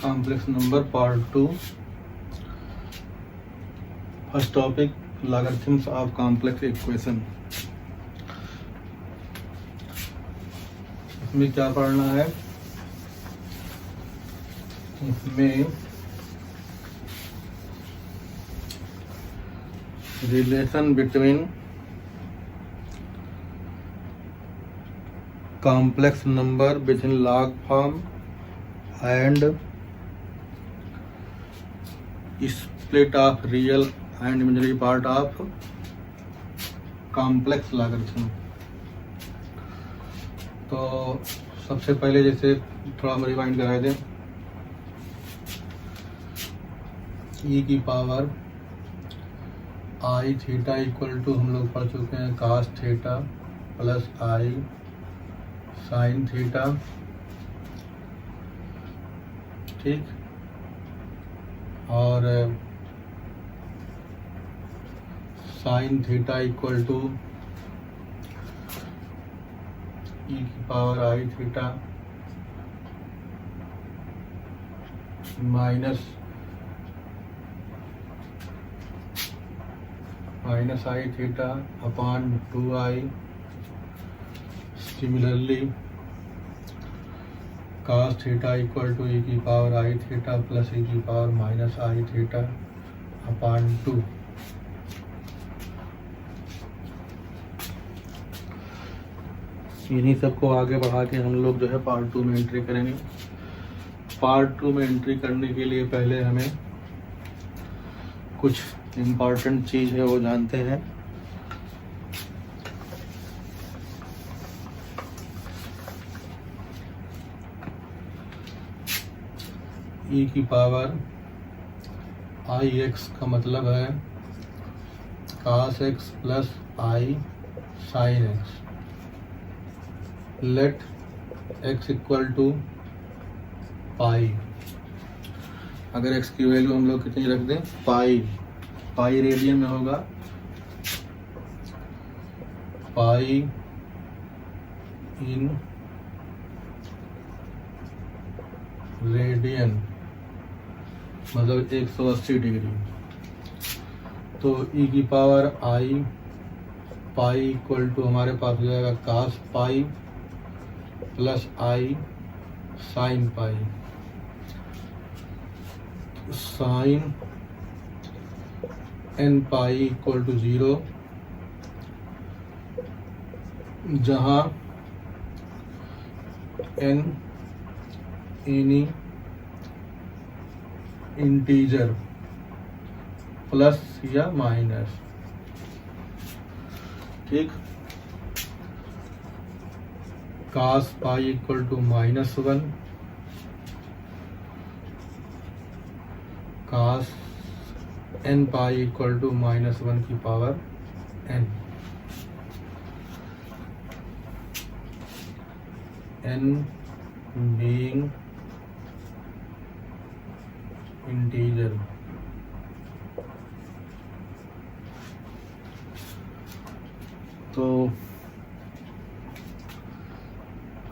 Complex number part 2। First topic logarithms of complex equation. इसमें क्या पढ़ना है? इसमें relation between complex number with in log form and split of real and imaginary part of complex logarithm. तो सबसे पहले जैसे थोड़ा हम रिवाइंड करा दें, ई की power i theta equal to हम लोग पढ़ चुके हैं cos theta plus i sine theta, ठीक। और sine theta equal to e की power i theta minus i theta upon 2i। Similarly cos theta equal to e की power i theta plus e की power minus i theta upon 2। इन्हीं सबको आगे बढ़ा के हम लोग जो है पार्ट 2 में एंट्री करेंगे। पार्ट 2 में एंट्री करने के लिए पहले हमें कुछ इम्पॉर्टेंट चीज़ है वो जानते हैं। ई की पावर आई एक्स का मतलब है cos x plus i sine x. Let x equal to pi. अगर एक्स की वैल्यू हम लोग कितनी रख दें, पाई रेडियन में होगा, पाई इन रेडियन मतलब 180 डिग्री। तो ई की power i pi equal to हमारे पास हो जाएगा cos pi plus i sine pi. Sine n pi equal to 0, जहाँ एन एनी इंटीजर प्लस या माइनस, ठीक। Cos pi equal to -1, cos n pi equal to -1 की power n. N being integer. तो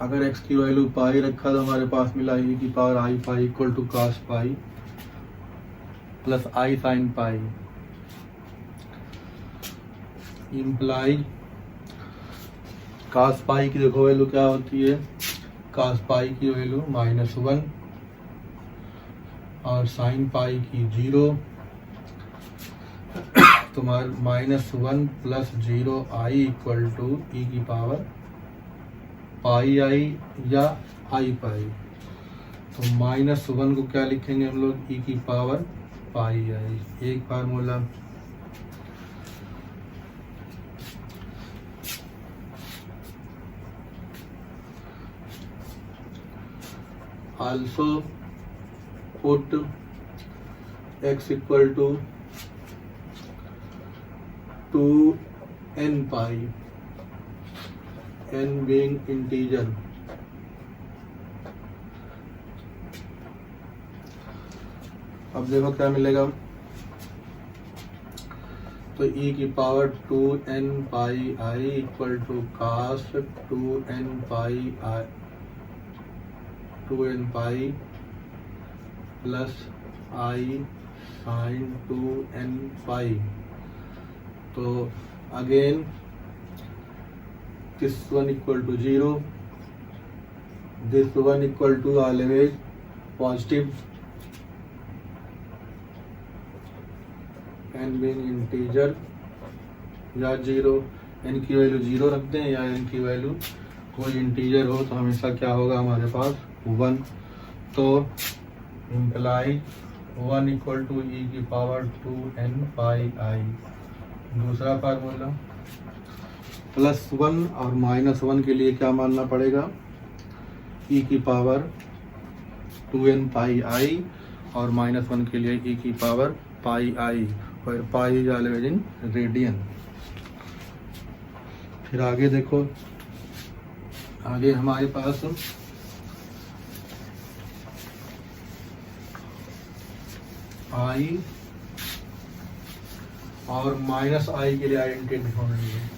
अगर x की value pi रखा तो हमारे पास मिला ई की power i pi equal to cos pi plus i sine pi. Imply cos pi की देखो वैल्यू क्या होती है, कास पाई की वैल्यू -1 और साइन पाई की 0। तुम्हारे -1 plus 0 I equal to e की पावर पाई आई या आई पाई। तो -1 को क्या लिखेंगे हम लोग, ई की पावर पाई आई। एक formula also put x equal to 2n pi, n being integer. अब देखो क्या मिलेगा, तो e की power 2n pi i equal to cos 2n pi plus i sine 2n pi. तो again this one equal to 0, this one equal to always positive n being integer या 0, N की value 0 रख दें या N की value कोई integer हो तो हमेशा क्या होगा हमारे पास 1। तो इम्प्लाई 1 इक्वल टू ई की पावर 2n पाई आई। दूसरा फार्मूला +1 और -1 के लिए क्या मानना पड़ेगा, ई की पावर 2n पाई आई और -1 के लिए ई की पावर पाई आई, और pi is always in radian. फिर आगे देखो, आगे हमारे पास आई और -i के लिए आइडेंटिटी ढूंढनी है।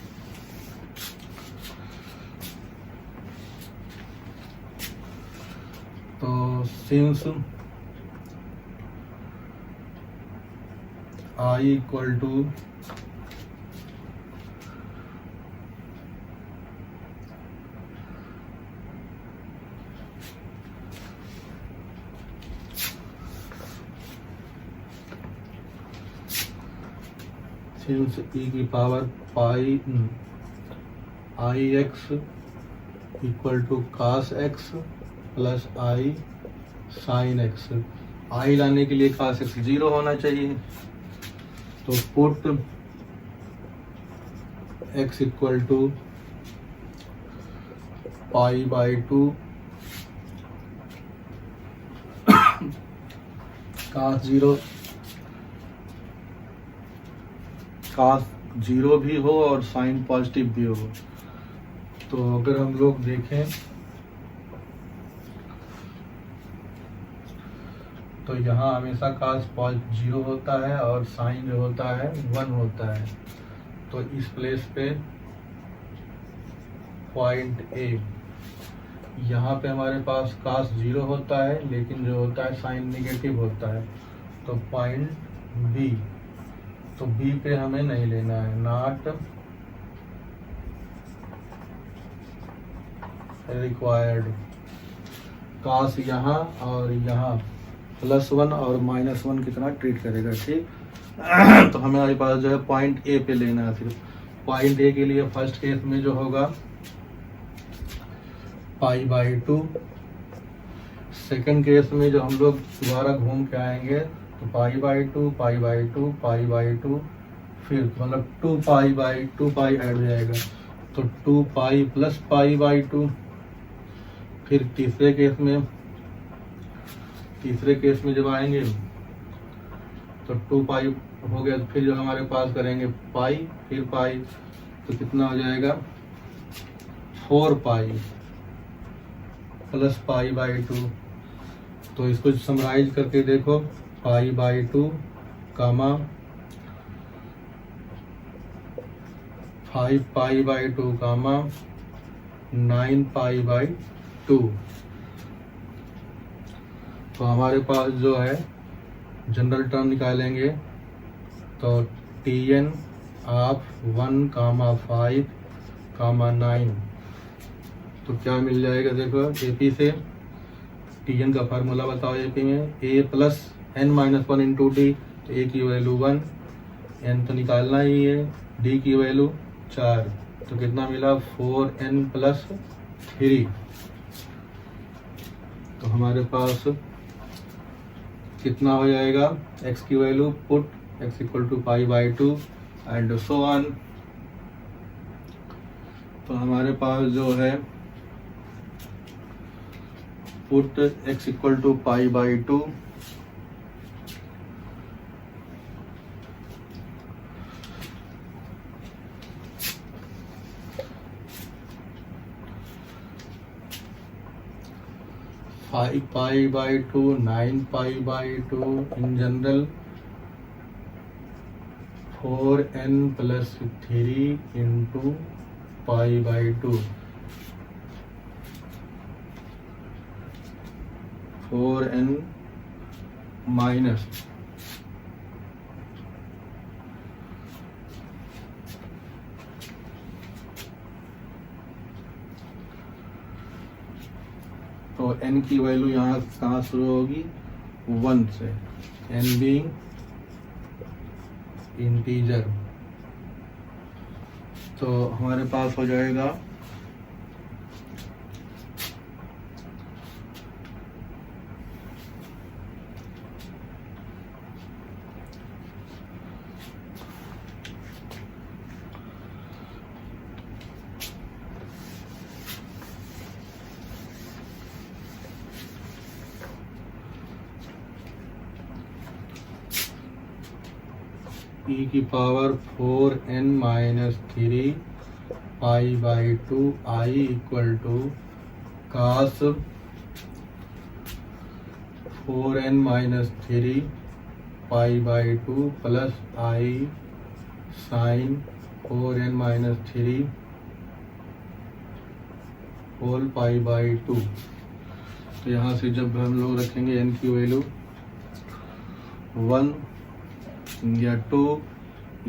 तो since i equal to since e की power pi i x equal to cos x plus i sine x. I लाने के लिए कास एक्स 0 होना चाहिए, तो put x equal to pi by 2 cos 0, cos 0 भी हो और साइन पॉजिटिव भी हो। तो अगर हम लोग देखें तो यहाँ हमेशा कास 0 होता है और साइन जो होता है 1 होता है। तो इस प्लेस पे पॉइंट ए, यहाँ पे हमारे पास कास 0 होता है लेकिन जो होता है साइन नेगेटिव होता है। तो पॉइंट बी, तो बी पे हमें नहीं लेना है, नॉट रिक्वायर्ड। कास यहाँ और यहाँ +1 और -1 कितना ट्रीट करेगा, ठीक। तो हमारे पास जो है पॉइंट ए पे लेना है। सिर्फ पॉइंट ए के लिए फर्स्ट केस में जो होगा पाई बाई 2, सेकंड केस में जो हम लोग दोबारा घूम के आएंगे तो पाई by 2 pi by 2 pi by 2, फिर मतलब 2 पाई बाई 2 पाई ऐड हो जाएगा तो 2 पाई प्लस पाई बाई 2। फिर तीसरे केस में जब आएंगे तो 2 पाई हो गया, तो फिर जो हमारे पास करेंगे पाई फिर पाई, तो कितना हो जाएगा 4 पाई प्लस पाई बाई 2। तो इसको समराइज करके देखो, pi by 2 comma 5 pi by 2 comma 9 pi by 2। तो हमारे पास जो है जनरल टर्म निकालेंगे तो Tn ऑफ 1 कामा 5 कामा 9, तो क्या मिल जाएगा देखो एपी से। Tn का फार्मूला बताओ एपी में, a plus n minus 1 into D, तो a की वैल्यू 1, n तो निकालना ही है, d की वैल्यू 4, तो कितना मिला 4n प्लस 3। तो हमारे पास कितना हो जाएगा, x की value put x equal to pi by 2 and so on. तो हमारे पास जो है put x equal to pi by 2 5 pi by 2 9 pi by 2 in general 4n plus 3 into pi by 2, 4n minus तो n की value यहाँ कहाँ शुरू होगी 1 से, n बीइंग इंटीजर। तो हमारे पास हो जाएगा e की power 4n minus 3 pi by 2 i equal to cos 4n minus 3 pi by 2 plus i sine 4n minus 3 whole pi by 2। तो यहाँ से जब हम लोग रखेंगे n की वैल्यू 1 या 2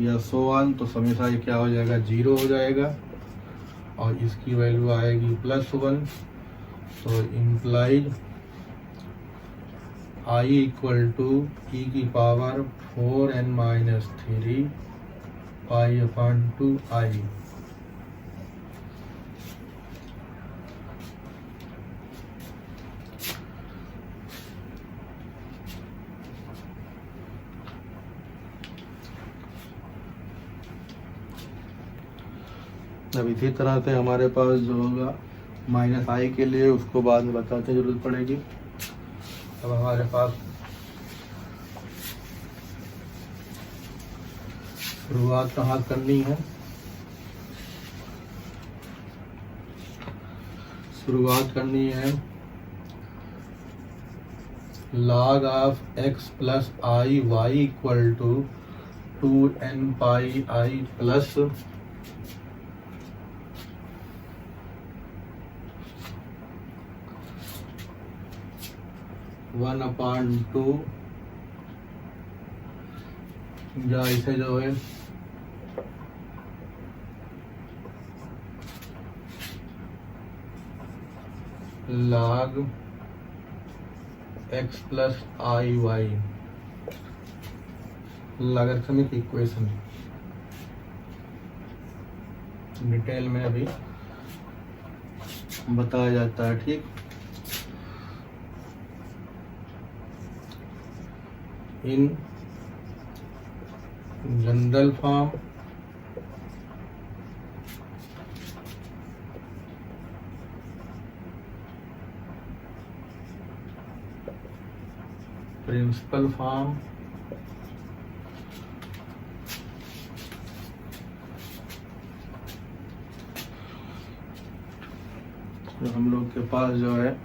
या सो ऑन, तो हमेशा ये क्या हो जाएगा 0 हो जाएगा, और इसकी वैल्यू आएगी +1। तो implies i equal to e की power 4n minus 3 pi upon 2 i. अब इसी तरह से हमारे पास जो होगा माइनस आई के लिए, उसको बाद में बताते जरूरत पड़ेगी। अब हमारे पास शुरुआत कहाँ करनी है, शुरुआत करनी है log of x plus i y equal to 2n pi i plus 1/2, या इसे जो है log x plus i y logarithmic equation detail में अभी बताया जाता है। ठीक, in general form principal form जो हम लोग के पास जो है